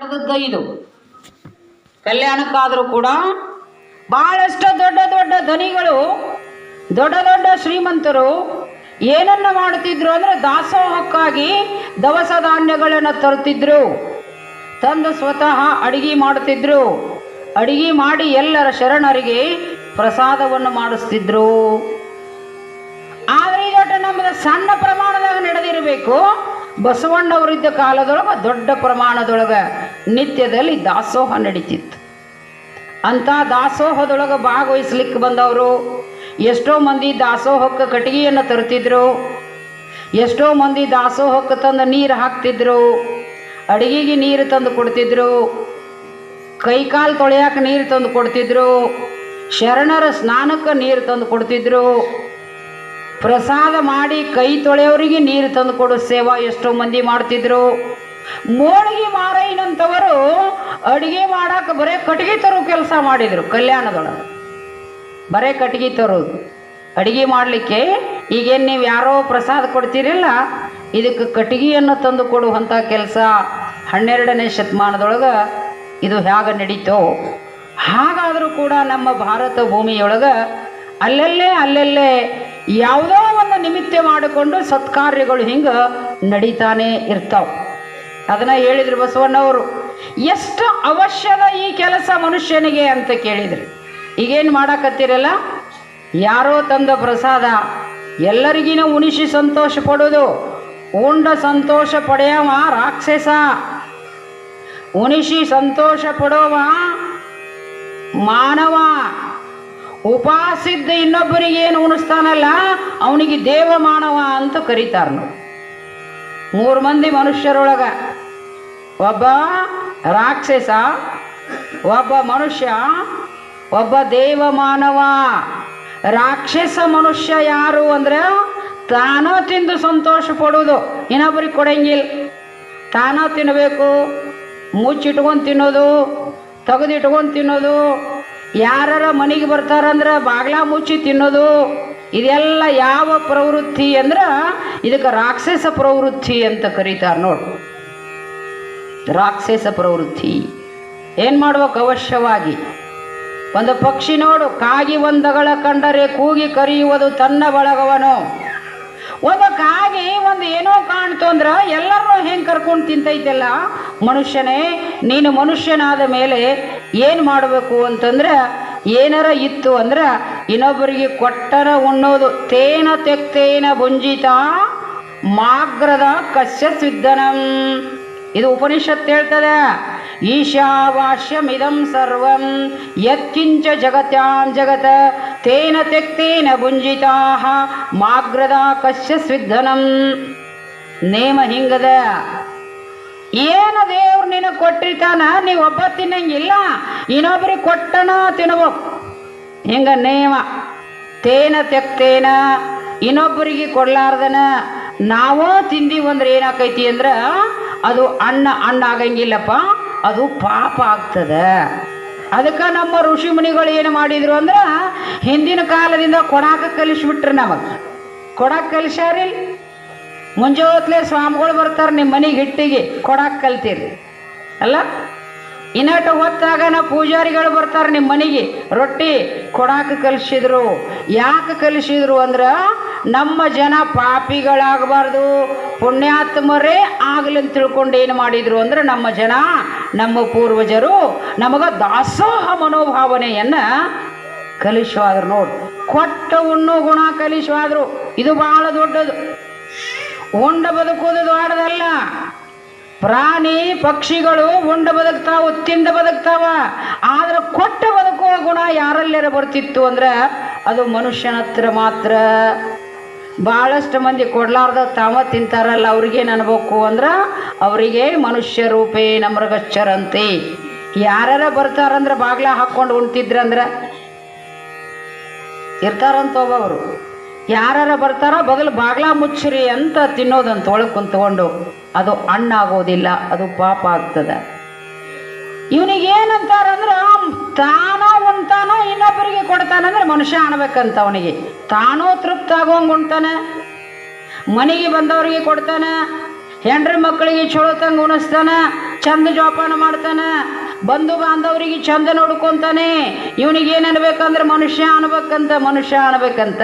ಇದು ಕಲ್ಯಾಣಕ್ಕಾದರೂ ಕೂಡ ಬಹಳಷ್ಟು ದೊಡ್ಡ ದೊಡ್ಡ ಧನಿಗಳು, ದೊಡ್ಡ ದೊಡ್ಡ ಶ್ರೀಮಂತರು ಏನನ್ನ ಮಾಡುತ್ತಿದ್ರು ಅಂದರೆ ದಾಸೋಹಕ್ಕಾಗಿ ದವಸ ಧಾನ್ಯಗಳನ್ನು ತರುತ್ತಿದ್ರು, ತಂದು ಸ್ವತಃ ಅಡಿಗೆ ಮಾಡುತ್ತಿದ್ರು. ಅಡಿಗೆ ಮಾಡಿ ಎಲ್ಲರ ಶರಣರಿಗೆ ಪ್ರಸಾದವನ್ನು ಮಾಡಿಸ್ತಿದ್ರು. ಆದರೆ ಇದೊಟ್ಟು ನಮ್ಮದು ಸಣ್ಣ ಪ್ರಮಾಣದಾಗ ನಡೆದಿರಬೇಕು. ಬಸವಣ್ಣವರಿದ್ದ ಕಾಲದೊಳಗೆ ದೊಡ್ಡ ಪ್ರಮಾಣದೊಳಗೆ ನಿತ್ಯದಲ್ಲಿ ದಾಸೋಹ ನಡೀತಿತ್ತು. ಅಂಥ ದಾಸೋಹದೊಳಗೆ ಭಾಗವಹಿಸ್ಲಿಕ್ಕೆ ಬಂದವರು ಎಷ್ಟೋ ಮಂದಿ ದಾಸೋಹಕ್ಕೆ ಕಟ್ಟಿಗೆಯನ್ನು ತರುತ್ತಿದ್ರು, ಎಷ್ಟೋ ಮಂದಿ ದಾಸೋಹಕ್ಕೆ ತಂದು ನೀರು ಹಾಕ್ತಿದ್ರು, ಅಡಿಗೆಗೆ ನೀರು ತಂದು ಕೊಡ್ತಿದ್ರು, ಕೈಕಾಲು ತೊಳೆಯಕ್ಕೆ ನೀರು ತಂದು ಕೊಡ್ತಿದ್ರು, ಶರಣರ ಸ್ನಾನಕ್ಕೆ ನೀರು ತಂದು ಕೊಡ್ತಿದ್ರು, ಪ್ರಸಾದ ಮಾಡಿ ಕೈ ತೊಳೆಯವರಿಗೆ ನೀರು ತಂದು ಕೊಡೋ ಸೇವಾ ಎಷ್ಟೋ ಮಂದಿ ಮಾಡ್ತಿದ್ರು. ಮೋಳಿಗೆ ಮಾರಯ್ಯನಂತವರು ಅಡಿಗೆ ಮಾಡಕ್ಕೆ ಬರೇ ಕಟ್ಟಿಗೆ ತರೋ ಕೆಲಸ ಮಾಡಿದರು. ಕಲ್ಯಾಣದೊಳಗೆ ಬರೇ ಕಟ್ಟಿಗೆ ತರೋದು ಅಡಿಗೆ ಮಾಡಲಿಕ್ಕೆ. ಈಗೇನು ನೀವು ಯಾರೋ ಪ್ರಸಾದ ಕೊಡ್ತೀರಿಲ್ಲ, ಇದಕ್ಕೆ ಕಟ್ಟಿಗೆಯನ್ನು ತಂದು ಕೊಡುವಂಥ ಕೆಲಸ 12ನೇ ಶತಮಾನದೊಳಗೆ ಇದು ಹೇಗೆ ನಡೀತೋ ಹಾಗಾದರೂ ಕೂಡ ನಮ್ಮ ಭಾರತ ಭೂಮಿಯೊಳಗೆ ಅಲ್ಲೆಲ್ಲೇ ಯಾವುದೋ ಒಂದು ನಿಮಿತ್ತ ಮಾಡಿಕೊಂಡು ಸತ್ಕಾರ್ಯಗಳು ಹಿಂಗೆ ನಡೀತಾನೆ ಇರ್ತಾವೆ. ಅದನ್ನು ಹೇಳಿದ್ರು ಬಸವಣ್ಣವರು. ಎಷ್ಟು ಅವಶ್ಯದ ಈ ಕೆಲಸ ಮನುಷ್ಯನಿಗೆ ಅಂತ ಕೇಳಿದ್ರು. ಈಗೇನು ಮಾಡಕತ್ತೀರಲ್ಲ, ಯಾರೋ ತಂದ ಪ್ರಸಾದ ಎಲ್ಲರಿಗಿನ ಉಣಿಸಿ ಸಂತೋಷ ಪಡೋದು. ಉಂಡ ಸಂತೋಷ ಪಡೆಯವ ರಾಕ್ಷಸ, ಉಣಿಸಿ ಸಂತೋಷ ಪಡೋವ ಮಾನವ. ಉಪಾಸಿದ್ದ ಇನ್ನೊಬ್ಬರಿಗೆ ಏನು ಉಣಿಸ್ತಾನಲ್ಲ ಅವನಿಗೆ ದೇವ ಮಾನವ ಅಂತ ಕರೀತಾರೆ. ನಾವು 3 ಮಂದಿ ಮನುಷ್ಯರೊಳಗೆ ಒಬ್ಬ ರಾಕ್ಷಸ, ಒಬ್ಬ ಮನುಷ್ಯ, ಒಬ್ಬ ದೇವ ಮಾನವ. ರಾಕ್ಷಸ ಮನುಷ್ಯ ಯಾರು ಅಂದರೆ ತಾನೋ ತಿಂದು ಸಂತೋಷ ಪಡೋದು, ಇನ್ನೊಬ್ಬರಿಗೆ ಕೊಡಂಗಿಲ್ಲ. ತಾನೋ ತಿನ್ನಬೇಕು, ಮುಚ್ಚಿಟ್ಕೊಂಡು ತಿನ್ನೋದು, ತೆಗೆದಿಟ್ಕೊಂಡು ತಿನ್ನೋದು, ಯಾರ ಮನೆಗೆ ಬರ್ತಾರಂದ್ರೆ ಬಾಗ್ಲ ಮುಚ್ಚಿ ತಿನ್ನೋದು. ಇದೆಲ್ಲ ಯಾವ ಪ್ರವೃತ್ತಿ ಅಂದ್ರೆ ಇದಕ್ಕೆ ರಾಕ್ಷಸ ಪ್ರವೃತ್ತಿ ಅಂತ ಕರೀತಾರೆ. ನೋಡು, ರಾಕ್ಷಸ ಪ್ರವೃತ್ತಿ. ಏನು ಮಾಡ್ಬೇಕು? ಅವಶ್ಯವಾಗಿ ಒಂದು ಪಕ್ಷಿ ನೋಡು, ಕಾಗಿ ಒಂದಗಳ ಕಂಡರೆ ಕೂಗಿ ಕರೆಯುವುದು ತನ್ನ ಬಳಗವನು. ಒಂದು ಕಾಗಿ ಒಂದು ಏನೋ ಕಾಣ್ತು ಅಂದ್ರೆ ಎಲ್ಲರೂ ಹೆಂಗೆ ಕರ್ಕೊಂಡು ತಿಂತೈತೆಲ್ಲ. ಮನುಷ್ಯನೇ, ನೀನು ಮನುಷ್ಯನಾದ ಮೇಲೆ ಏನು ಮಾಡಬೇಕು ಅಂತಂದ್ರೆ, ಏನಾರ ಇತ್ತು ಅಂದ್ರೆ ಇನ್ನೊಬ್ಬರಿಗೆ ಕೊಟ್ಟರ ಉಣ್ಣೋದು. ತೇನ ತೆಕ್ತೇನ ಭುಂಜಿತ ಮಾಗ್ರದ ಕಸ್ಯ ಸ್ವಿದ್ದನಂ. ಇದು ಉಪನಿಷತ್ ಹೇಳ್ತದೆ. ಈಶಾವಾಸ್ಯಮಿದಂ ಸರ್ವಂ ಯತ್ಕಿಂಚ ಜಗತ್ಯಾಂ ಜಗತ ತೇನ ತೆಕ್ತೇನ ಭುಂಜಿತಾ ಮಾಗ್ರದ ಕಸ್ಯ ಸ್ವಿದ್ದನಂ. ನೇಮ ಹಿಂಗದ. ಏನು ದೇವ್ರು ನಿನಗೆ ಕೊಟ್ಟಿರ್ತಾನ, ನೀವು ಒಬ್ಬ ತಿನ್ನಂಗಿಲ್ಲ, ಇನ್ನೊಬ್ರಿಗೆ ಕೊಟ್ಟನ ತಿನ್ಬೇಕು. ಹಿಂಗ ನೇಮ. ತೇನ ತೆಕ್ತೇನ, ಇನ್ನೊಬ್ಬರಿಗೆ ಕೊಡ್ಲಾರ್ದನ ನಾವೋ ತಿಂದೀವಂದ್ರೆ ಏನಾಕೈತಿ ಅಂದ್ರೆ ಅದು ಅನ್ನ ಆಗಂಗಿಲ್ಲಪ್ಪ, ಅದು ಪಾಪ ಆಗ್ತದೆ. ಅದಕ್ಕೆ ನಮ್ಮ ಋಷಿ ಮುನಿಗಳು ಏನು ಮಾಡಿದ್ರು ಅಂದ್ರೆ ಹಿಂದಿನ ಕಾಲದಿಂದ ಕೊಡಾಕ ಕಲಿಸ್ಬಿಟ್ರು. ನಮಗೆ ಕೊಡಾಕ ಕಲಿಸ್ಯಾರಿಲ್ಲ. ಮುಂಜಾವತ್ಲೆ ಸ್ವಾಮಿಗಳು ಬರ್ತಾರೆ ನಿಮ್ಮ ಮನೆಗೆ, ಹಿಟ್ಟಿಗೆ ಕೊಡಾಕ ಕಲ್ತೀರಿ ಅಲ್ಲ. ಇನ್ನಟ್ಟು ಹೊತ್ತಾಗ ಪೂಜಾರಿಗಳು ಬರ್ತಾರೆ ನಿಮ್ಮ ಮನೆಗೆ, ರೊಟ್ಟಿ ಕೊಡಾಕ ಕಲಿಸಿದ್ರು. ಯಾಕೆ ಕಲಿಸಿದ್ರು ಅಂದ್ರೆ ನಮ್ಮ ಜನ ಪಾಪಿಗಳಾಗಬಾರ್ದು, ಪುಣ್ಯಾತ್ಮರೇ ಆಗಲಿ ಅಂತ ತಿಳ್ಕೊಂಡು ಏನು ಮಾಡಿದರು ಅಂದ್ರೆ ನಮ್ಮ ಜನ, ನಮ್ಮ ಪೂರ್ವಜರು ನಮಗೆ ದಾಸೋಹ ಮನೋಭಾವನೆಯನ್ನು ಕಲಿಸುವಾದ್ರು. ನೋಡಿ, ಕೊಟ್ಟ ಉಣ್ಣು ಗುಣ ಕಲಿಸುವಾದ್ರು. ಇದು ಬಹಳ ದೊಡ್ಡದು. ಉಂಡ ಬದುಕುವುದು ದೊಡ್ಡದಲ್ಲ. ಪ್ರಾಣಿ ಪಕ್ಷಿಗಳು ಉಂಡ ಬದುಕ್ತಾವ, ತಿಂದ ಬದುಕ್ತಾವ. ಆದ್ರೆ ಕೊಟ್ಟ ಬದುಕುವ ಗುಣ ಯಾರಲ್ಲಾರ ಬರ್ತಿತ್ತು ಅಂದ್ರೆ ಅದು ಮನುಷ್ಯನ ಹತ್ರ ಮಾತ್ರ. ಭಾಳಷ್ಟು ಮಂದಿ ಕೊಡ್ಲಾರ್ದ ತಾವ ತಿಂತಾರಲ್ಲ, ಅವ್ರಿಗೇನು ಅನ್ಬೇಕು ಅಂದ್ರೆ ಅವರಿಗೆ ಮನುಷ್ಯ ರೂಪೇ ನಮ್ರಗಚ್ಚರಂತೆ. ಯಾರ ಬರ್ತಾರಂದ್ರೆ ಬಾಗ್ಲ ಹಾಕ್ಕೊಂಡು ಉಣ್ತಿದ್ರಂದ್ರೆ ಇರ್ತಾರಂತ ಒಬ್ಬವರು. ಯಾರ ಬರ್ತಾರ ಬಗಲು ಬಾಗ್ಲ ಮುಚ್ಚ್ರಿ ಅಂತ ತಿನ್ನೋದಂತ ಒಳಗೆ ಕುಂತ್ಕೊಂಡು, ಅದು ಹಣ್ಣಾಗೋದಿಲ್ಲ, ಅದು ಪಾಪ ಆಗ್ತದೆ. ಇವನಿಗೇನಂತಾರಂದ್ರೆ ತಾನೋ ಉಣ್ತಾನೋ ಇನ್ನೊಬ್ಬರಿಗೆ ಕೊಡ್ತಾನಂದ್ರೆ ಮನುಷ್ಯ ಅನ್ಬೇಕಂತ. ಅವನಿಗೆ ತಾನೋ ತೃಪ್ತ ಆಗೋಂಗೆ ಉಣ್ತಾನೆ, ಮನೆಗೆ ಬಂದವರಿಗೆ ಕೊಡ್ತಾನೆ, ಹೆಂಡ್ರ ಮಕ್ಕಳಿಗೆ ಚಲೋ ತಂಗ ಉಣಿಸ್ತಾನೆ, ಚಂದ ಜೋಪಾನ ಮಾಡ್ತಾನೆ, ಬಂಧು ಬಾಂಧವರಿಗೆ ಚಂದ ನೋಡ್ಕೊತಾನೆ. ಇವನಿಗೆ ಏನು ಅನ್ಬೇಕಂದ್ರೆ ಮನುಷ್ಯ ಅನ್ಬೇಕಂತ.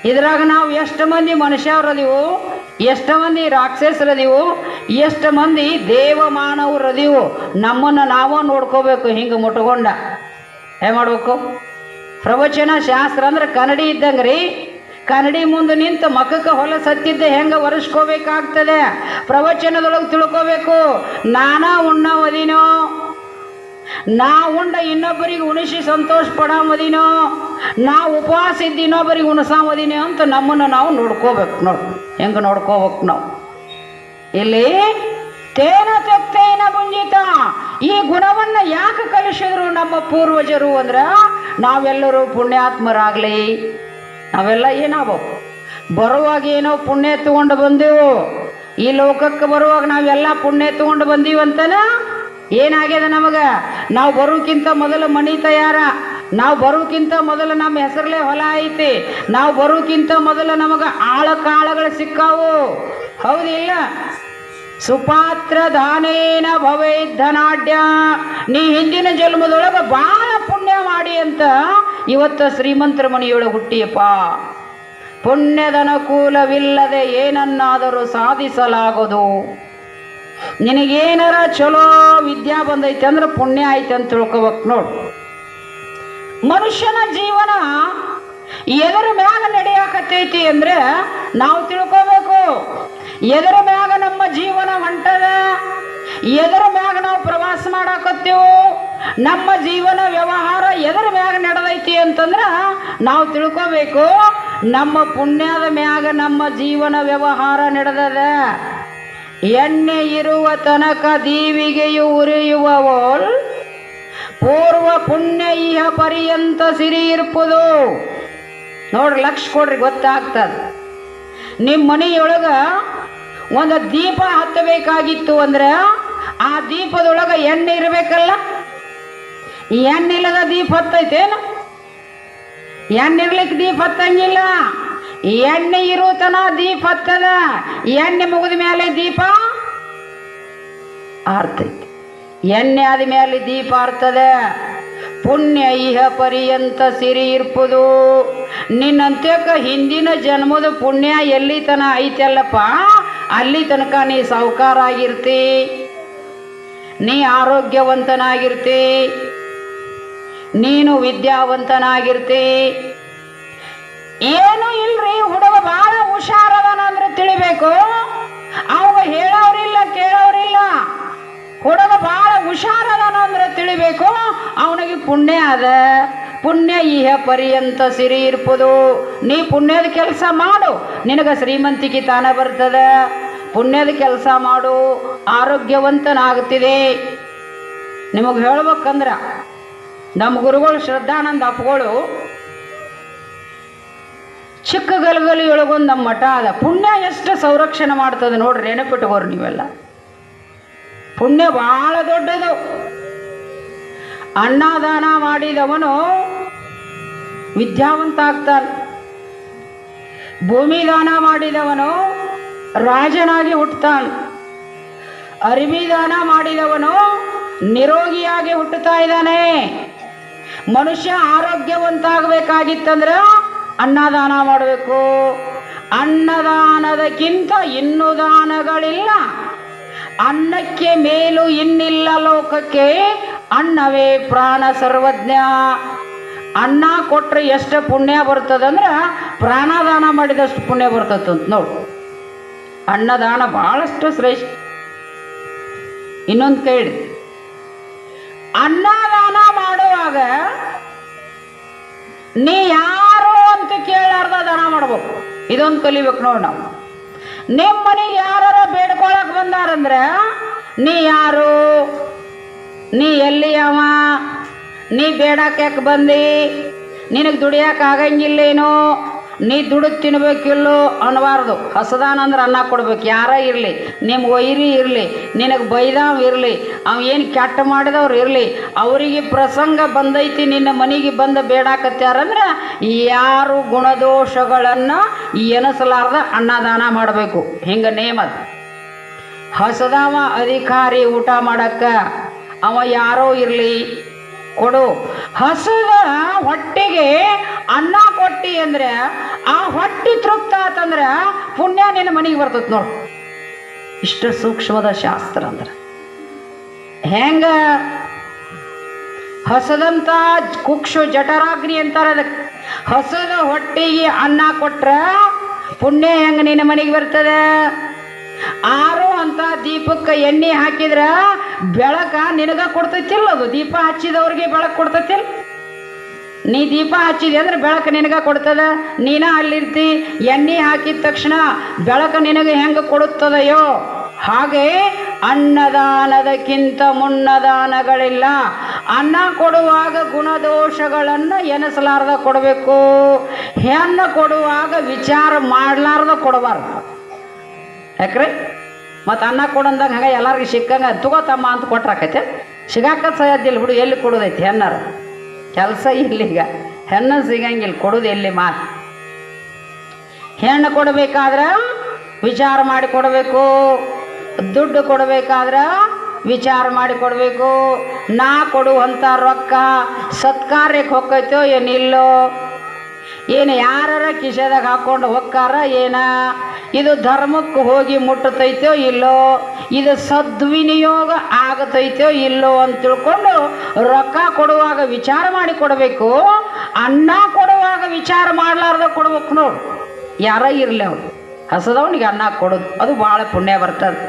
ಇದ್ರಾಗ ನಾವು ಎಷ್ಟು ಮಂದಿ ಮನುಷ್ಯರದೀವು, ಎಷ್ಟು ಮಂದಿ ರಾಕ್ಷಸರದೀವು, ಎಷ್ಟು ಮಂದಿ ದೇವಮಾನವರದೀವು. ನಮ್ಮನ್ನು ನಾವು ನೋಡ್ಕೋಬೇಕು. ಹಿಂಗೆ ಮುಟ್ಕೊಂಡ ಏನು ಮಾಡ್ಬೇಕು? ಪ್ರವಚನ ಶಾಸ್ತ್ರ ಅಂದ್ರೆ ಕನ್ನಡಿ ಇದ್ದಂಗೆ ರೀ. ಕನ್ನಡಿ ಮುಂದೆ ನಿಂತು ಮಕ್ಕಕ್ಕೆ ಹೊಲ ಸತ್ತಿದ್ದೆ ಹೆಂಗೆ ಒರೆಸ್ಕೋಬೇಕಾಗ್ತದೆ. ಪ್ರವಚನದೊಳಗೆ ತಿಳ್ಕೋಬೇಕು. ನಾನಾ ಉಣ್ಣವದಿನೋ, ನಾ ಉಂಡ ಇನ್ನೊಬ್ಬರಿಗೆ ಉಣಿಸಿ ಸಂತೋಷ ಪಡಾಮದಿನೋ, ನಾ ಉಪವಾಸ ಇದ್ದು ಇನ್ನೊಬ್ಬರಿಗೆ ಉಣಸಾಮದಿನೋ ಅಂತ ನಮ್ಮನ್ನು ನಾವು ನೋಡ್ಕೋಬೇಕು. ಹೆಂಗೆ ನೋಡ್ಕೋಬೇಕು ನಾವು? ಇಲ್ಲಿ ತೇನ ತೆಕ್ತೇನ ಗುಂಜಿತ, ಈ ಗುಣವನ್ನು ಯಾಕೆ ಕಲಿಸಿದ್ರು ನಮ್ಮ ಪೂರ್ವಜರು ಅಂದ್ರೆ ನಾವೆಲ್ಲರೂ ಪುಣ್ಯಾತ್ಮರಾಗಲಿ. ನಾವೆಲ್ಲ ಏನಾಗಬೇಕು? ಬರುವಾಗ ಏನೋ ಪುಣ್ಯ ತಗೊಂಡು ಬಂದೆವು. ಈ ಲೋಕಕ್ಕೆ ಬರುವಾಗ ನಾವೆಲ್ಲ ಪುಣ್ಯ ತಗೊಂಡು ಬಂದೀವಂತನ ಏನಾಗ್ಯದ ನಮಗೆ? ನಾವು ಬರೋಕ್ಕಿಂತ ಮೊದಲು ಮನೆ ತಯಾರ, ನಾವು ಬರೋಕ್ಕಿಂತ ಮೊದಲು ನಮ್ಮ ಹೆಸರಲ್ಲೇ ಹೊಲ ಐತಿ, ನಾವು ಬರೋಕ್ಕಿಂತ ಮೊದಲು ನಮಗೆ ಕಾಳಗಳು ಸಿಕ್ಕಾವು. ಹೌದಿಲ್ಲ? ಸುಪಾತ್ರ ದಾನೇನ ಭವೇಧನಾಢ್ಯ, ನೀ ಹಿಂದಿನ ಜನ್ಮದೊಳಗೆ ಭಾಳ ಪುಣ್ಯ ಮಾಡಿ ಅಂತ ಇವತ್ತು ಶ್ರೀಮಂತರ ಮನೆಯೊಳಗೆ ಹುಟ್ಟಿಯಪ್ಪ. ಪುಣ್ಯದ ಅನುಕೂಲವಿಲ್ಲದೆ ಏನನ್ನಾದರೂ ಸಾಧಿಸಲಾಗೋದು. ನಿನಗೇನಾರ ಚಲೋ ವಿದ್ಯಾ ಬಂದೈತೆ ಅಂದ್ರೆ ಪುಣ್ಯ ಐತೆ ಅಂತ ತಿಳ್ಕೊಬೇಕು. ನೋಡು, ಮನುಷ್ಯನ ಜೀವನ ಎದರ ಮ್ಯಾಗ ನಡೆಯಾಕತ್ತೈತಿ ಅಂದ್ರೆ ನಾವು ತಿಳ್ಕೋಬೇಕು. ಎದರ ಮ್ಯಾಗ ನಮ್ಮ ಜೀವನ ಹೊಂಟದ, ಎದರ ಮ್ಯಾಗ ನಾವು ಪ್ರವಾಸ ಮಾಡಾಕತ್ತೇವು, ನಮ್ಮ ಜೀವನ ವ್ಯವಹಾರ ಎದರ ಮ್ಯಾಗ ನಡೆದೈತಿ ಅಂತಂದ್ರೆ ನಾವು ತಿಳ್ಕೋಬೇಕು. ನಮ್ಮ ಪುಣ್ಯದ ಮ್ಯಾಗ ನಮ್ಮ ಜೀವನ ವ್ಯವಹಾರ ನಡೆದದ. ಎಣ್ಣೆ ಇರುವ ತನಕ ದೀವಿಗೆಯು ಉರಿಯುವವೋಲ್ ಪೂರ್ವ ಪುಣ್ಯ ಇಹ ಪರ್ಯಂತ ಸಿರಿ ಇರ್ಪುದು. ನೋಡ್ರಿ, ಲಕ್ಷ ಕೊಡ್ರಿ, ಗೊತ್ತಾಗ್ತದೆ. ನಿಮ್ಮ ಮನೆಯೊಳಗ ಒಂದು ದೀಪ ಹತ್ತಬೇಕಾಗಿತ್ತು ಅಂದ್ರೆ ಆ ದೀಪದೊಳಗೆ ಎಣ್ಣೆ ಇರಬೇಕಲ್ಲ. ಎಣ್ಣೆ ಇಲ್ಲದ ದೀಪ ಹತ್ತೈತೇನು? ಎಣ್ಣೆ ಇರ್ಲಿಕ್ಕೆ ದೀಪ ಹತ್ತಂಗಿಲ್ಲ. ಎಣ್ಣೆ ಇರೋ ತನ ದೀಪ ಹತ್ತದ. ಎಣ್ಣೆ ಮುಗಿದ ಮೇಲೆ ದೀಪ ಆರ್ತೈತಿ. ಎಣ್ಣೆ ಆದ ಮೇಲೆ ದೀಪ ಆರ್ತದೆ. ಪುಣ್ಯ ಇಹ ಪರ್ಯಂತ ಸಿರಿ ಇರ್ಪುದು. ನಿನ್ನಂತ್ಯಕ ಹಿಂದಿನ ಜನ್ಮದ ಪುಣ್ಯ ಎಲ್ಲಿ ತನ ಐತಲ್ಲಪ್ಪ, ಅಲ್ಲಿ ತನಕ ನೀ ಸಾಹುಕಾರ ಆಗಿರ್ತಿ, ನೀ ಆರೋಗ್ಯವಂತನಾಗಿರ್ತಿ, ನೀನು ವಿದ್ಯಾವಂತನಾಗಿರ್ತಿ. ಏನು ಇಲ್ರಿ, ಹುಡುಗ ಭಾಳ ಹುಷಾರದನ ಅಂದ್ರೆ ತಿಳಿಬೇಕು. ಅವಾಗ ಹೇಳೋರಿಲ್ಲ, ಕೇಳೋರಿಲ್ಲ. ಹುಡುಗ ಭಾಳ ಹುಷಾರದನ ಅಂದ್ರೆ ತಿಳಿಬೇಕು ಅವನಿಗೆ ಪುಣ್ಯ ಅದ. ಪುಣ್ಯ ಇಹ ಪರ್ಯಂತ ಸಿರಿ ಇರ್ಪುದು. ನೀ ಪುಣ್ಯದ ಕೆಲಸ ಮಾಡು, ನಿನಗೆ ಶ್ರೀಮಂತಿಕೆ ತಾನ ಬರ್ತದ. ಪುಣ್ಯದ ಕೆಲಸ ಮಾಡು, ಆರೋಗ್ಯವಂತನಾಗುತ್ತಿದೆ. ನಿಮಗೆ ಹೇಳ್ಬೇಕಂದ್ರೆ ನಮ್ಮ ಗುರುಗಳು ಶ್ರದ್ಧಾನಂದ ಅಪ್ಪಗಳು ಚಿಕ್ಕ ಗಲಗಲಿಯೊಳಗೊಂದು ನಮ್ಮ ಮಠ ಅದ. ಪುಣ್ಯ ಎಷ್ಟು ಸಂರಕ್ಷಣೆ ಮಾಡ್ತದೆ ನೋಡ್ರಿ, ನೆನಪಿಟ್ಕೋರಿ ನೀವೆಲ್ಲ. ಪುಣ್ಯ ಭಾಳ ದೊಡ್ಡದು. ಅನ್ನದಾನ ಮಾಡಿದವನು ವಿದ್ಯಾವಂತ ಆಗ್ತಾನೆ. ಭೂಮಿ ದಾನ ಮಾಡಿದವನು ರಾಜನಾಗಿ ಹುಟ್ಟುತ್ತಾನೆ. ಅರಿವಿ ದಾನ ಮಾಡಿದವನು ನಿರೋಗಿಯಾಗಿ ಹುಟ್ಟುತ್ತಾ ಇದ್ದಾನೆ. ಮನುಷ್ಯ ಆರೋಗ್ಯವಂತ ಆಗಬೇಕಾಗಿತ್ತಂದ್ರೆ ಅನ್ನದಾನ ಮಾಡಬೇಕು. ಅನ್ನದಾನದಕ್ಕಿಂತ ಇನ್ನೂ ದಾನಗಳಿಲ್ಲ. ಅನ್ನಕ್ಕೆ ಮೇಲು ಇನ್ನಿಲ್ಲ ಲೋಕಕ್ಕೆ, ಅನ್ನವೇ ಪ್ರಾಣ ಸರ್ವಜ್ಞ. ಅನ್ನ ಕೊಟ್ಟರೆ ಎಷ್ಟು ಪುಣ್ಯ ಬರ್ತದಂದ್ರೆ ಪ್ರಾಣದಾನ ಮಾಡಿದಷ್ಟು ಪುಣ್ಯ ಬರ್ತದಂತ ನೋಡು. ಅನ್ನದಾನ ಭಾಳಷ್ಟು ಶ್ರೇಷ್ಠ. ಇನ್ನೊಂದು ಕೈ ಹಿಡಿ, ಅನ್ನದಾನ ಮಾಡುವಾಗ ನೀ ಯಾರು ಅಂತ ಕೇಳಾರ್ದ ದಾನ ಮಾಡ್ಬೇಕು. ಇದೊಂದು ಕಲಿಬೇಕು ನೋಡಿ ನಾವು. ನಿಮ್ಮ ಮನೆಗೆ ಯಾರು ಬೇಡ್ಕೊಳಕ್ ಬಂದಾರಂದ್ರೆ ನೀ ಯಾರು, ನೀ ಎಲ್ಲಿಯವ, ನೀ ಬೇಡಕ್ಕೆ ಯಾಕೆ ಬಂದಿ, ನಿನಗೆ ದುಡಿಯಕ್ಕೆ ಆಗಂಗಿಲ್ಲೇನೋ, ನೀ ದುಡಿದು ತಿನ್ಬೇಕಿಲ್ಲೋ ಅನ್ನಬಾರ್ದು. ಹಸದಾನ ಅಂದ್ರೆ ಅನ್ನ ಕೊಡ್ಬೇಕು. ಯಾರ ಇರಲಿ, ನಿಮ್ಗೆ ವೈರಿ ಇರಲಿ, ನಿನಗೆ ಬೈದಾವ್ ಇರಲಿ, ಅವ ಏನು ಕೆಟ್ಟ ಮಾಡಿದವ್ರು ಇರಲಿ, ಅವರಿಗೆ ಪ್ರಸಂಗ ಬಂದೈತಿ ನಿನ್ನ ಮನೆಗೆ ಬಂದು ಬೇಡಾಕತ್ಯಾರಂದ್ರೆ ಯಾರು ಗುಣದೋಷಗಳನ್ನು ಎನಿಸಲಾರ್ದ ಅನ್ನದಾನ ಮಾಡಬೇಕು. ಹಿಂಗೆ ನೇಮದ. ಹಸದವ ಅಧಿಕಾರಿ ಊಟ ಮಾಡಕ್ಕ, ಅವ ಯಾರೋ ಇರಲಿ ಕೊಡು. ಹಸದ ಹೊಟ್ಟೆಗೆ ಅನ್ನ ಕೊಟ್ಟಿ ಅಂದ್ರೆ ಆ ಹೊಟ್ಟೆ ತೃಪ್ತ ಆತಂದ್ರೆ ಪುಣ್ಯ ನಿನ್ನ ಮನೆಗೆ ಬರ್ತದೆ ನೋಡು. ಇಷ್ಟು ಸೂಕ್ಷ್ಮದ ಶಾಸ್ತ್ರ ಅಂದ್ರೆ ಹೆಂಗ ಹಸದಂತ ಕುಕ್ಷು ಜಠರಾಗ್ನಿ ಅಂತಾರೆ ಅದಕ್ಕೆ. ಹಸದ ಹೊಟ್ಟೆಗೆ ಅನ್ನ ಕೊಟ್ರ ಪುಣ್ಯ ಹೆಂಗ ನಿನ್ನ ಮನೆಗೆ ಬರ್ತದೆ. ಆರು ಅಂತ ದೀಪಕ್ಕೆ ಎಣ್ಣೆ ಹಾಕಿದ್ರ ಬೆಳಕ ನಿನಗ ಕೊಡ್ತೈತಿಲ್ಲ. ಅದು ದೀಪ ಹಚ್ಚಿದವ್ರಿಗೆ ಬೆಳಕು ಕೊಡ್ತೈತಿಲ್ಲ. ನೀ ದೀಪ ಹಚ್ಚಿದೆ ಅಂದ್ರೆ ಬೆಳಕು ನಿನಗ ಕೊಡ್ತದ. ನೀನ ಅಲ್ಲಿರ್ತಿ, ಎಣ್ಣೆ ಹಾಕಿದ ತಕ್ಷಣ ಬೆಳಕು ನಿನಗೆ ಹೆಂಗೆ ಕೊಡುತ್ತದೆಯೋ ಹಾಗೆ ಅನ್ನದಾನದಕ್ಕಿಂತ ಮುನ್ನದಾನಗಳಿಲ್ಲ. ಅನ್ನ ಕೊಡುವಾಗ ಗುಣದೋಷಗಳನ್ನು ಎನಿಸಲಾರ್ದ ಕೊಡಬೇಕು. ಹೆಣ್ಣು ಕೊಡುವಾಗ ವಿಚಾರ ಮಾಡಲಾರ್ದ ಕೊಡಬಾರ್ದು. ಯಾಕ್ರಿ ಮತ್ತು ಅನ್ನ ಕೊಡಂದಾಗ ಹಂಗೆ ಎಲ್ಲರಿಗೂ ಸಿಕ್ಕಂಗೆ ತಗೋತಮ್ಮ ಅಂತ ಕೊಟ್ರಾಕೈತೆ. ಸಿಗಾಕ ಸಹ್ಯದಿಲ್ಲ ಬಿಡು, ಎಲ್ಲಿ ಕೊಡೋದೈತಿ ಹೆಣ್ಣರು ಕೆಲಸ ಇಲ್ಲೀಗ. ಹೆಣ್ಣು ಸಿಗಂಗಿಲ್ಲ, ಕೊಡೋದು ಎಲ್ಲಿ ಮಾತು. ಹೆಣ್ಣು ಕೊಡಬೇಕಾದ್ರೆ ವಿಚಾರ ಮಾಡಿ ಕೊಡಬೇಕು. ದುಡ್ಡು ಕೊಡಬೇಕಾದ್ರೆ ವಿಚಾರ ಮಾಡಿ ಕೊಡಬೇಕು. ನಾ ಕೊಡುವಂಥ ರೊಕ್ಕ ಸತ್ಕಾರ್ಯಕ್ಕೆ ಹೋಗ್ತೈತೋ ಏನಿಲ್ಲೋ, ಏನು ಯಾರ ಕಿಶೆದಾಗ ಹಾಕ್ಕೊಂಡು ಹೊಕ್ಕಾರ ಏನ, ಇದು ಧರ್ಮಕ್ಕೆ ಹೋಗಿ ಮುಟ್ಟತೈತೋ ಇಲ್ಲೋ, ಇದು ಸದ್ವಿನಿಯೋಗ ಆಗತೈತೋ ಇಲ್ಲೋ ಅಂತ ತಿಳ್ಕೊಂಡು ರೊಕ್ಕ ಕೊಡುವಾಗ ವಿಚಾರ ಮಾಡಿ ಕೊಡಬೇಕು. ಅನ್ನ ಕೊಡುವಾಗ ವಿಚಾರ ಮಾಡಲಾರ್ದ ಕೊಡ್ಬೇಕು ನೋಡು. ಯಾರ ಇರಲಿ ಅವ್ರು ಹಸದವನಿಗೆ ಅನ್ನ ಕೊಡೋದು ಅದು ಭಾಳ ಪುಣ್ಯ ಬರ್ತದೆ.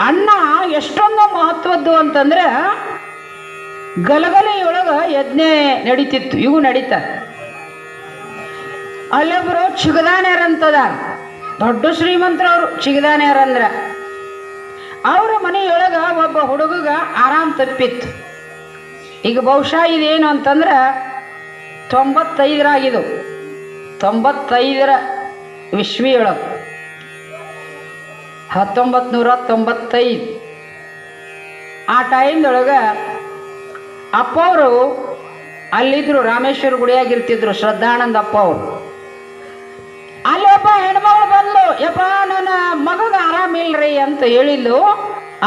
ಅನ್ನ ಎಷ್ಟೊಂದು ಮಹತ್ವದ್ದು ಅಂತಂದ್ರೆ ಗಲಗಲೆಯೊಳಗೆ ಯಜ್ಞ ನಡೀತಿತ್ತು, ಇವು ನಡೀತಾರೆ. ಅಲ್ಲೊಬ್ಬರು ಚಿಗದಾಣ್ಯರಂತದ ದೊಡ್ಡ ಶ್ರೀಮಂತರವರು. ಚಿಗದಾಣ್ಯರಂದ್ರೆ ಅವರ ಮನೆಯೊಳಗೆ ಒಬ್ಬ ಹುಡುಗಗ ಆರಾಮ್ ತಪ್ಪಿತ್ತು. ಈಗ ಬಹುಶಃ ಇದೇನು ಅಂತಂದ್ರೆ 95ರಾಗಿದು, 95ರ ಇಸ್ವಿಯೊಳಗೆ 1995 ಆ ಟೈಮ್ದೊಳಗೆ ಅಪ್ಪವರು ಅಲ್ಲಿದ್ರು, ರಾಮೇಶ್ವರ ಗುಡಿಯಾಗಿರ್ತಿದ್ರು ಶ್ರದ್ಧಾನಂದ ಅಪ್ಪ ಅವರು. ಅಲ್ಲಿ ಒಬ್ಬ ಹೆಣ್ಮಗಳು ಬಂದ್ಲು, ಯಪ್ಪ ನನ್ನ ಮಗಗೆ ಆರಾಮಿಲ್ರಿ ಅಂತ ಹೇಳಿದ್ಲು.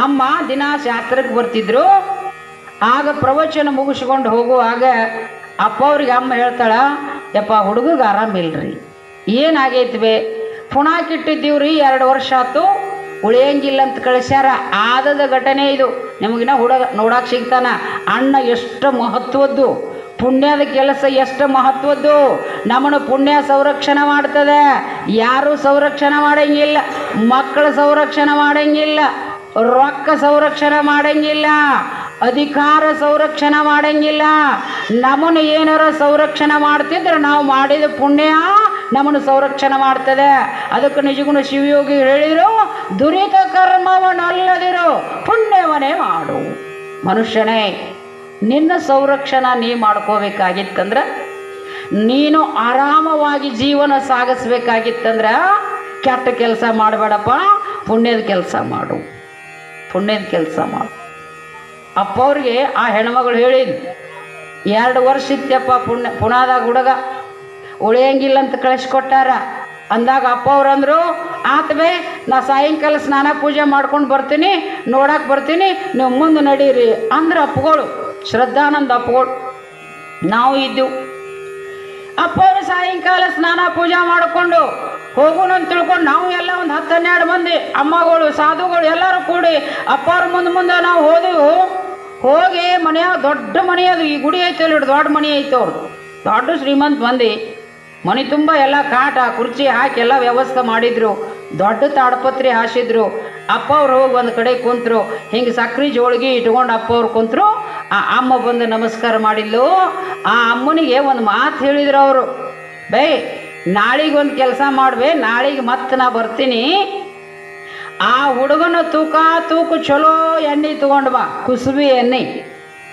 ಅಮ್ಮ ದಿನ ಶಾಸ್ತ್ರಕ್ಕೆ ಬರ್ತಿದ್ರು. ಆಗ ಪ್ರವಚನ ಮುಗಿಸ್ಕೊಂಡು ಹೋಗುವಾಗ ಅಪ್ಪ ಅವ್ರಿಗೆ ಅಮ್ಮ ಹೇಳ್ತಾಳ, ಯಪ್ಪ ಹುಡುಗಗೆ ಆರಾಮಿಲ್ರಿ, ಏನಾಗೈತ್ವೆ? ಪುಣಾಕಿಟ್ಟಿದ್ದೀವ್ರಿ, 2 ವರ್ಷ ಆಯ್ತು, ಉಳಿಯಂಗಿಲ್ಲ ಅಂತ ಕಳಿಸ್ಯಾರ. ಆದದ ಘಟನೆ ಇದು. ನಿಮಗಿನ ಹುಡುಗ ನೋಡಕ್ಕೆ ಸಿಗ್ತಾನ. ಅಣ್ಣ ಎಷ್ಟು ಮಹತ್ವದ್ದು, ಪುಣ್ಯದ ಕೆಲಸ ಎಷ್ಟು ಮಹತ್ವದ್ದು. ನಮ್ಮನ್ನು ಪುಣ್ಯ ಸಂರಕ್ಷಣೆ ಮಾಡ್ತದೆ. ಯಾರು ಸಂರಕ್ಷಣೆ ಮಾಡಂಗಿಲ್ಲ. ಮಕ್ಕಳ ಸಂರಕ್ಷಣೆ ಮಾಡಂಗಿಲ್ಲ, ರೊಕ್ಕ ಸಂರಕ್ಷಣೆ ಮಾಡಂಗಿಲ್ಲ, ಅಧಿಕಾರ ಸಂರಕ್ಷಣೆ ಮಾಡಂಗಿಲ್ಲ. ನಮ್ಮನ್ನು ಏನಾರ ಸಂರಕ್ಷಣೆ ಮಾಡ್ತಿದ್ರೆ ನಾವು ಮಾಡಿದ ಪುಣ್ಯ ನಮ್ಮನ್ನು ಸಂರಕ್ಷಣೆ ಮಾಡ್ತದೆ. ಅದಕ್ಕೆ ನಿಜಗುಣ ಶಿವಯೋಗಿ ಹೇಳಿದರು, ದುರಿತ ಕರ್ಮವನ್ನಲ್ಲದಿರು ಪುಣ್ಯವನ್ನೇ ಮಾಡು. ಮನುಷ್ಯನೇ, ನಿನ್ನ ಸಂರಕ್ಷಣೆ ನೀ ಮಾಡ್ಕೋಬೇಕಾಗಿತ್ತಂದ್ರೆ, ನೀನು ಆರಾಮವಾಗಿ ಜೀವನ ಸಾಗಿಸ್ಬೇಕಾಗಿತ್ತಂದ್ರೆ ಕೆಟ್ಟ ಕೆಲಸ ಮಾಡಬೇಡಪ್ಪ, ಪುಣ್ಯದ ಕೆಲಸ ಮಾಡು, ಪುಣ್ಯದ ಕೆಲಸ ಮಾಡು. ಅಪ್ಪ ಅವ್ರಿಗೆ ಆ ಹೆಣ್ಮಗಳು ಹೇಳಿದ್ 2 ವರ್ಷ ಇತ್ತಪ್ಪ ಪುಣಾದಾಗ ಹುಡುಗ, ಉಳಿಯಂಗಿಲ್ಲ ಅಂತ ಕಳಿಸ್ಕೊಟ್ಟಾರ. ಅಂದಾಗ ಅಪ್ಪ ಅವ್ರು ಅಂದರು, ಆತವೇ ನಾ ಸಾಯಂಕಾಲ ಸ್ನಾನ ಪೂಜೆ ಮಾಡ್ಕೊಂಡು ಬರ್ತೀನಿ, ನೋಡಕ್ಕೆ ಬರ್ತೀನಿ, ನೀವು ಮುಂದೆ ನಡೀರಿ ಅಂದ್ರೆ ಅಪ್ಪಗಳು, ಶ್ರದ್ಧಾನಂದ ಅಪ್ಪಗಳು. ನಾವು ಇದ್ದೆವು. ಅಪ್ಪ ಅವರು ಸಾಯಂಕಾಲ ಸ್ನಾನ ಪೂಜೆ ಮಾಡಿಕೊಂಡು ಹೋಗೋಣ ಅಂತ ತಿಳ್ಕೊಂಡು ನಾವು ಎಲ್ಲ ಒಂದು 10-12 ಮಂದಿ ಅಮ್ಮಗಳು ಸಾಧುಗಳು ಎಲ್ಲರೂ ಕೂಡಿ ಅಪ್ಪವ್ರ ಮುಂದೆ ನಾವು ಹೋದೆವು. ಹೋಗಿ ಮನೆಯಾಗ ದೊಡ್ಡ ಮನೆ ಅದು, ಈ ಗುಡಿ ಐತೆ ಅಲ್ಲಿ ದೊಡ್ಡ ಮನೆ ಐತೆ ಅವ್ರದ್ದು, ದೊಡ್ಡ ಶ್ರೀಮಂತ ಮಂದಿ. ಮನೆ ತುಂಬ ಎಲ್ಲ ಕಾಟ ಕುರ್ಚಿ ಹಾಕಿ ಎಲ್ಲ ವ್ಯವಸ್ಥೆ ಮಾಡಿದ್ರು, ದೊಡ್ಡ ತಾಡಪತ್ರಿ ಹಾಸಿದ್ರು. ಅಪ್ಪ ಅವ್ರು ಹೋಗಿ ಒಂದು ಕಡೆ ಕುಂತರು, ಹಿಂಗೆ ಸಕ್ರೆ ಜೋಳಿಗೆ ಇಟ್ಕೊಂಡು ಅಪ್ಪ ಅವ್ರು ಕುಂತರು. ಆ ಅಮ್ಮ ಬಂದು ನಮಸ್ಕಾರ ಮಾಡಿದ್ಲು. ಆ ಅಮ್ಮನಿಗೆ ಒಂದು ಮಾತು ಹೇಳಿದ್ರು ಅವರು, ಬೇ ನಾಳೆಗೆ ಒಂದು ಕೆಲಸ ಮಾಡ್ಬೇ, ನಾಳೆಗೆ ಮತ್ತೆ ನಾ ಬರ್ತೀನಿ, ಆ ಹುಡುಗನ ತೂಕು ಚಲೋ ಎಣ್ಣೆ ತೊಗೊಂಡು ಬಾ, ಕುಸುಬಿ ಎಣ್ಣೆ.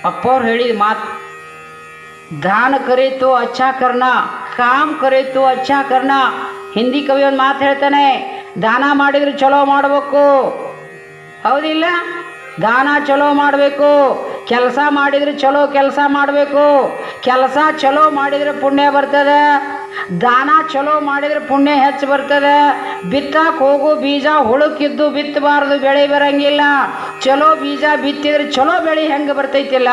ಅಪ್ಪವ್ರು ಹೇಳಿದ ಮಾತು, ದಾನ ಕರೀತು ಅಚ್ಚಾ ಕರ್ನ, ಕಾಮ್ ಕರೀತು ಅಚ್ಚಾ ಕರ್ನ. ಹಿಂದಿ ಕವಿ ಒಂದು ಮಾತು ಹೇಳ್ತಾನೆ, ದಾನ ಮಾಡಿದ್ರೆ ಚಲೋ ಮಾಡಬೇಕು, ಹೌದಿಲ್ಲ? ದಾನ ಚಲೋ ಮಾಡಬೇಕು, ಕೆಲಸ ಮಾಡಿದರೆ ಚಲೋ ಕೆಲಸ ಮಾಡಬೇಕು. ಕೆಲಸ ಚಲೋ ಮಾಡಿದರೆ ಪುಣ್ಯ ಬರ್ತದೆ. ದಾನ ಚಲೋ ಮಾಡಿದ್ರೆ ಪುಣ್ಯ ಹೆಚ್ಚು ಬರ್ತದೆ. ಬಿತ್ತಕ್ಕೆ ಹೋಗು ಬೀಜ ಹುಳುಕಿದ್ದು ಬಿತ್ತಬಾರ್ದು, ಬೆಳೆ ಬರಂಗಿಲ್ಲ. ಚಲೋ ಬೀಜ ಬಿತ್ತಿದ್ರೆ ಚಲೋ ಬೆಳೆ ಹೆಂಗೆ ಬರ್ತೈತಿಲ್ಲ,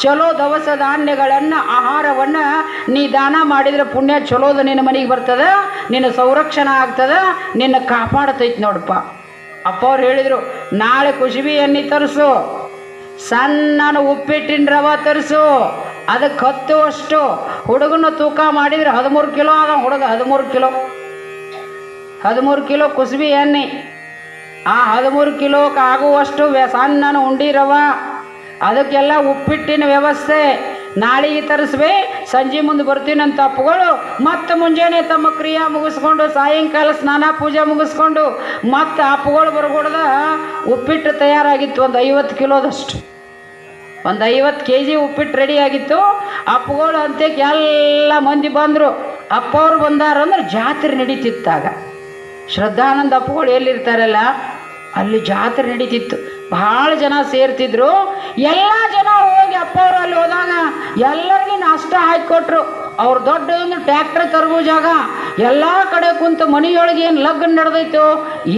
ಚಲೋ ದವಸ ಧಾನ್ಯಗಳನ್ನು ಆಹಾರವನ್ನು ನೀ ದಾನ ಮಾಡಿದರೆ ಪುಣ್ಯ ಚಲೋದು ನಿನ್ನ ಮನೆಗೆ ಬರ್ತದೆ, ನಿನ್ನ ಸಂರಕ್ಷಣೆ ಆಗ್ತದೆ, ನಿನ್ನ ಕಾಪಾಡ್ತೈತಿ ನೋಡಪ್ಪ. ಅಪ್ಪ ಅವ್ರು ಹೇಳಿದರು, ನಾಳೆ ಕುಸುಬಿ ಎಣ್ಣೆ ತರಿಸು, ಸಣ್ಣ ಉಪ್ಪಿಟ್ಟಿನ ರವೆ ತರಿಸು, ಅದಕ್ಕೆ ಹತ್ತುವಷ್ಟು. ಹುಡುಗನ ತೂಕ ಮಾಡಿದರೆ 13 ಕಿಲೋ ಅದ ಹುಡುಗ, 13 ಕಿಲೋ ಕುಸುಬಿ ಎಣ್ಣೆ. ಆ 13 ಕಿಲೋಕ್ಕೆ ಆಗುವಷ್ಟು ಸಣ್ಣ ಉಂಡಿ ರವೆ, ಅದಕ್ಕೆಲ್ಲ ಉಪ್ಪಿಟ್ಟಿನ ವ್ಯವಸ್ಥೆ. ನಾಳೆಗೆ ತರಿಸ್ಬೇ, ಸಂಜೆ ಮುಂದೆ ಬರ್ತೀನಂತ ಅಪ್ಪಗಳು ಮತ್ತು ಮುಂಜಾನೆ ತಮ್ಮ ಕ್ರಿಯೆ ಮುಗಿಸ್ಕೊಂಡು ಸಾಯಂಕಾಲ ಸ್ನಾನ ಪೂಜೆ ಮುಗಿಸ್ಕೊಂಡು ಮತ್ತು ಅಪ್ಪಗಳು ಬರಗೊಡ್ದ ಉಪ್ಪಿಟ್ಟು ತಯಾರಾಗಿತ್ತು. ಒಂದು 50 ಕಿಲೋದಷ್ಟು, ಒಂದು 50 kg ಉಪ್ಪಿಟ್ಟು ರೆಡಿಯಾಗಿತ್ತು. ಅಪ್ಪಗಳು ಅಂತ್ಯಕ್ಕೆ ಎಲ್ಲ ಮಂದಿ ಬಂದರು. ಅಪ್ಪವ್ರು ಬಂದಾರಂದ್ರೆ ಜಾತ್ರೆ ನಡೀತಿತ್ತಾಗ. ಶ್ರದ್ಧಾನಂದ ಅಪ್ಪಗಳು ಎಲ್ಲಿರ್ತಾರಲ್ಲ ಅಲ್ಲಿ ಜಾತ್ರೆ ನಡೀತಿತ್ತು. ಭಾಳ ಜನ ಸೇರ್ತಿದ್ರು. ಎಲ್ಲ ಜನ ಹೋಗಿ ಅಪ್ಪವ್ರು ಅಲ್ಲಿ ಹೋದಾಗ ಎಲ್ಲರಿಗೂ ನಾಷ್ಟ ಹಾಕಿಕೊಟ್ರು. ಅವ್ರು ದೊಡ್ಡದೊಂದು ಟ್ಯಾಕ್ಟ್ರ್ ತರಬೂಜಾಗ ಎಲ್ಲ ಕಡೆ ಕುಂತು ಮನೆಯೊಳಗೆ ಏನು ಲಗ್ನ ನಡೆದೈತೋ,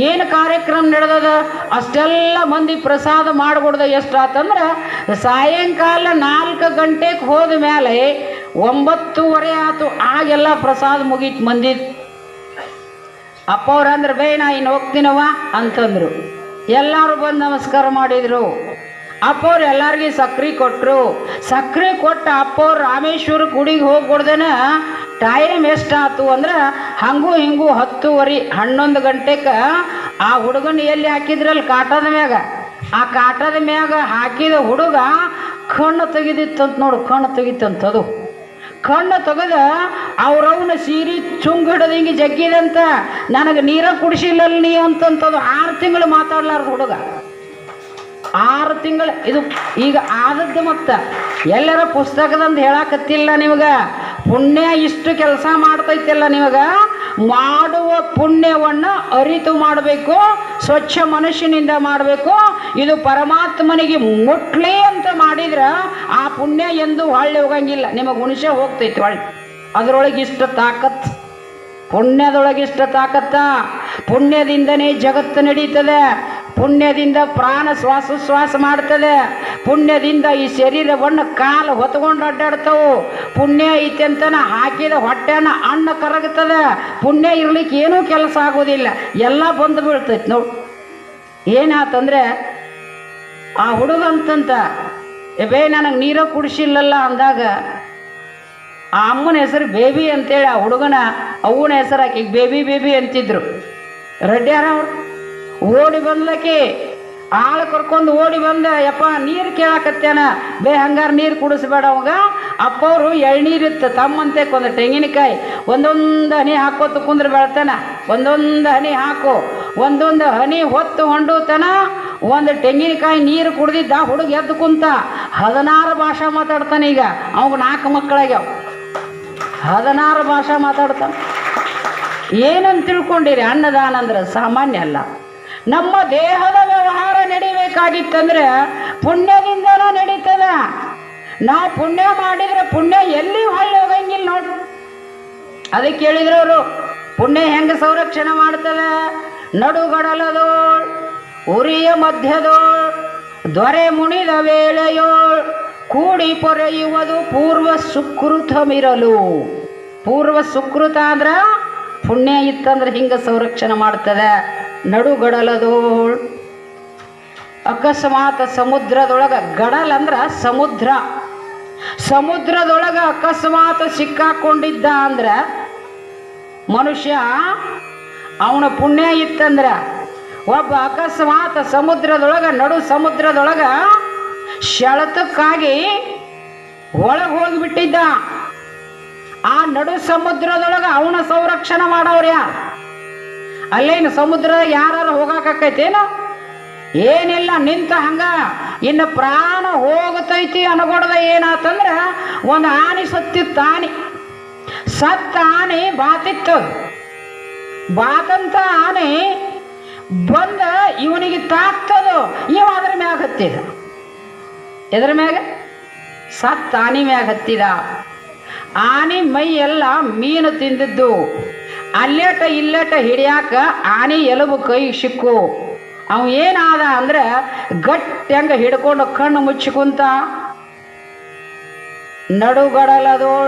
ಏನು ಕಾರ್ಯಕ್ರಮ ನಡೆದದ ಅಷ್ಟೆಲ್ಲ ಮಂದಿ ಪ್ರಸಾದ ಮಾಡಿಕೊಡ್ದ. ಎಷ್ಟಾತಂದ್ರೆ ಸಾಯಂಕಾಲ 4 ಗಂಟೆಗೆ ಹೋದ ಮೇಲೆ 9:30 ಆಯ್ತು. ಆಗೆಲ್ಲ ಪ್ರಸಾದ ಮುಗೀತು ಮಂದಿ. ಅಪ್ಪವ್ರು ಅಂದ್ರೆ ಬೇ ನಾ ಇನ್ನು ಹೋಗ್ತೀನವ ಅಂತಂದರು. ಎಲ್ಲರೂ ಬಂದು ನಮಸ್ಕಾರ ಮಾಡಿದರು. ಅಪ್ಪವ್ರು ಎಲ್ಲರಿಗೂ ಸಕ್ರೆ ಕೊಟ್ಟರು. ಸಕ್ರೆ ಕೊಟ್ಟು ಅಪ್ಪವ್ರು ರಾಮೇಶ್ವರ ಗುಡಿಗೆ ಹೋಗಿ ಕೊಡ್ದೇನೆ ಟೈಮ್ ಎಷ್ಟಾಯ್ತು ಅಂದ್ರೆ ಹಂಗೂ ಹಿಂಗೂ 10:30 11 ಗಂಟೆಗೆ ಆ ಹುಡುಗನ ಎಲ್ಲಿ ಹಾಕಿದ್ರಲ್ಲಿ ಕಾಟದ ಮ್ಯಾಗ, ಆ ಕಾಟದ ಮ್ಯಾಗ ಹಾಕಿದ ಹುಡುಗ ಕಣ್ಣು ತೆಗೆದಿತ್ತಂತ ನೋಡು, ಕಣ್ಣು ತೆಗಿತಂತದು. ಕಣ್ಣು ತೆಗೆದ ಅವ್ರವನ ಸೀರೆ ಚುಂಗ್ ಹಿಡಿದು ಹಿಂಗೆ ಜಗ್ಗಿದಂತ, ನನಗೆ ನೀರ ಕುಡಿಸಿಲ್ಲಲ್ಲ ನೀ ಅಂತಂತದು. 6 ತಿಂಗಳು ಮಾತಾಡ್ಲಾರ್ದು ಹುಡುಗ, 6 ತಿಂಗಳು. ಇದು ಈಗ ಆದದ್ದು. ಮತ್ತು ಎಲ್ಲರ ಪುಸ್ತಕದಂದು ಹೇಳಕತ್ತಿಲ್ಲ ನಿಮಗೆ. ಪುಣ್ಯ ಇಷ್ಟು ಕೆಲಸ ಮಾಡ್ತೈತಿಲ್ಲ ನಿಮಗೆ, ಮಾಡುವ ಪುಣ್ಯವನ್ನು ಅರಿತು ಮಾಡಬೇಕು, ಸ್ವಚ್ಛ ಮನುಷ್ಯನಿಂದ ಮಾಡಬೇಕು. ಇದು ಪರಮಾತ್ಮನಿಗೆ ಮುಟ್ಲಿ ಅಂತ ಮಾಡಿದ್ರೆ ಆ ಪುಣ್ಯ ಎಂದು ಹೊಳ್ಳಿ ಹೋಗಂಗಿಲ್ಲ, ನಿಮಗೆ ಹುಣಸೆ ಹೋಗ್ತೈತಿ ಹೊಳ್ಳಿ. ಅದರೊಳಗಿಷ್ಟ ತಾಕತ್, ಪುಣ್ಯದೊಳಗಿಷ್ಟ ತಾಕತ್ತ. ಪುಣ್ಯದಿಂದನೇ ಜಗತ್ತು ನಡೀತದೆ. ಪುಣ್ಯದಿಂದ ಪ್ರಾಣ ಶ್ವಾಸ ಮಾಡ್ತದೆ. ಪುಣ್ಯದಿಂದ ಈ ಶರೀರವನ್ನು ಕಾಲು ಹೊತ್ಕೊಂಡು ಅಡ್ಡಾಡ್ತಾವು. ಪುಣ್ಯ ಐತೆ ಅಂತನ ಹಾಕಿದ ಹೊಟ್ಟೆನ ಅನ್ನ ಕರಗುತ್ತದೆ. ಪುಣ್ಯ ಇರ್ಲಿಕ್ಕೆ ಏನೂ ಕೆಲಸ ಆಗೋದಿಲ್ಲ, ಎಲ್ಲ ಬಂದು ಬೀಳ್ತೈತಿ ನೋಡಿ. ಏನಾತಂದ್ರೆ ಆ ಹುಡುಗಂತಂತ ಬೇ ನನಗೆ ನೀರ ಕುಡಿಸಿಲ್ಲಲ್ಲ ಅಂದಾಗ ಆ ಅಮ್ಮನ ಹೆಸರು ಬೇಬಿ ಅಂತೇಳಿ ಆ ಹುಡುಗನ ಅವನ ಹೆಸರು ಆಕಿಗೆ ಬೇಬಿ ಅಂತಿದ್ರು. ರೆಡ್ಯಾರ ಅವ್ರು ಓಡಿ ಬಂದ್ಲಕ್ಕೆ ಆಳು ಕರ್ಕೊಂಡು ಓಡಿ ಬಂದ, ಯಪ್ಪ ನೀರು ಕೇಳಾಕತ್ತೇನ, ಬೇ ಹಂಗಾರೆ ನೀರು ಕುಡಿಸ್ಬೇಡ ಅವಾಗ. ಅಪ್ಪವರು ಎಳ್ನೀರಿತ್ತು ತಮ್ಮಂತೆ ಒಂದು ತೆಂಗಿನಕಾಯಿ ಒಂದೊಂದು ಹನಿ ಹಾಕೋತ ಕುಂದ್ರೆ ಬೆಳ್ತಾನ, ಒಂದೊಂದು ಹನಿ ಹಾಕು, ಒಂದೊಂದು ಹನಿ ಹೊತ್ತು ಹೊಂಡುತನ ಒಂದು ತೆಂಗಿನಕಾಯಿ ನೀರು ಕುಡ್ದಿದ್ದ ಹುಡುಗ ಎದ್ದು ಕುಂತ. 16 ಭಾಷೆ ಮಾತಾಡ್ತಾನೆ. ಈಗ ಅವಾಗ 4 ಮಕ್ಕಳಾಗ್ಯಾವ, 16 ಭಾಷೆ ಮಾತಾಡ್ತಾನೆ. ಏನಂತ ತಿಳ್ಕೊಂಡಿರಿ? ಅನ್ನದಾನ ಅಂದ್ರೆ ಸಾಮಾನ್ಯ ಅಲ್ಲ. ನಮ್ಮ ದೇಹದ ವ್ಯವಹಾರ ನಡಿಬೇಕಾಗಿತ್ತಂದ್ರೆ ಪುಣ್ಯದಿಂದನೂ ನಡೀತದ. ನಾವು ಪುಣ್ಯ ಮಾಡಿದರೆ ಪುಣ್ಯ ಎಲ್ಲಿ ಹೊಳ್ಳಿ ಹೋಗಂಗಿಲ್ಲ ನೋಡಿ. ಅದಕ್ಕೆ ಹೇಳಿದ್ರವರು ಪುಣ್ಯ ಹೆಂಗೆ ಸಂರಕ್ಷಣೆ ಮಾಡ್ತದೆ? ನಡುಗಡಲದೋಳ್ ಉರಿಯ ಮಧ್ಯದೋಳ್ ದೊರೆ ಮುಣಿದ ವೇಳೆಯೋಳ್ ಕೂಡಿ ಪೊರೆಯುವುದು ಪೂರ್ವ ಸುಕೃತಮಿರಲು. ಪೂರ್ವ ಸುಕೃತ ಅಂದ್ರೆ ಪುಣ್ಯ ಇತ್ತಂದ್ರೆ ಹಿಂಗೆ ಸಂರಕ್ಷಣೆ ಮಾಡ್ತದೆ. ನಡುಗಡಲದೋಳ್ ಅಕಸ್ಮಾತ್ ಸಮುದ್ರದೊಳಗೆ, ಗಡಲ್ ಅಂದ್ರೆ ಸಮುದ್ರ, ಸಮುದ್ರದೊಳಗೆ ಅಕಸ್ಮಾತ್ ಸಿಕ್ಕಾಕೊಂಡಿದ್ದ ಅಂದ್ರೆ ಮನುಷ್ಯ ಅವನ ಪುಣ್ಯ ಇತ್ತಂದ್ರೆ, ಒಬ್ಬ ಅಕಸ್ಮಾತ್ ಸಮುದ್ರದೊಳಗೆ ನಡು ಸಮುದ್ರದೊಳಗೆ ಸೆಳೆತಕ್ಕಾಗಿ ಒಳಗೆ ಹೋಗಿಬಿಟ್ಟಿದ್ದ. ಆ ನಡು ಸಮುದ್ರದೊಳಗೆ ಅವನ ಸಂರಕ್ಷಣೆ ಮಾಡೋರು ಯಾರು? ಅಲ್ಲೇನು ಸಮುದ್ರ ಯಾರು ಹೋಗಾಕೈತೇನೋ? ಏನಿಲ್ಲ, ನಿಂತ ಹಂಗ ಇನ್ನು ಪ್ರಾಣ ಹೋಗತೈತಿ ಅನ್ಕೊಡ್ದ. ಏನಾತಂದ್ರೆ ಒಂದು ಆನೆ ಸತ್ತಿತ್ತು. ಆನೆ ಸತ್ತ ಆನೆ ಬಾತಿತ್ತು. ಬಾತಂತ ಆನೆ ಬಂದ ಇವನಿಗೆ ತಾಕ್ತದು. ಇವ ಅದ್ರ ಮ್ಯಾಗ ಹತ್ತಿದ. ಎದ್ರ ಮ್ಯಾಗ? ಸತ್ತ ಆನೆ ಮ್ಯಾಗ ಹತ್ತಿದ. ಆನೆ ಮೈ ಎಲ್ಲ ಮೀನು ತಿಂದಿದ್ದು. ಅಲ್ಲೇಟ ಇಲ್ಲೇಟ ಹಿಡಿಯಾಕ ಆನೆ ಎಲುಬು ಕೈ ಸಿಕ್ಕು. ಅವ ಏನಾದ ಅಂದ್ರೆ ಗಟ್ಟಿ ಹಂಗ ಹಿಡ್ಕೊಂಡು ಕಣ್ಣು ಮುಚ್ಚಿಕುಂತ. ನಡುಗಡಲದೋ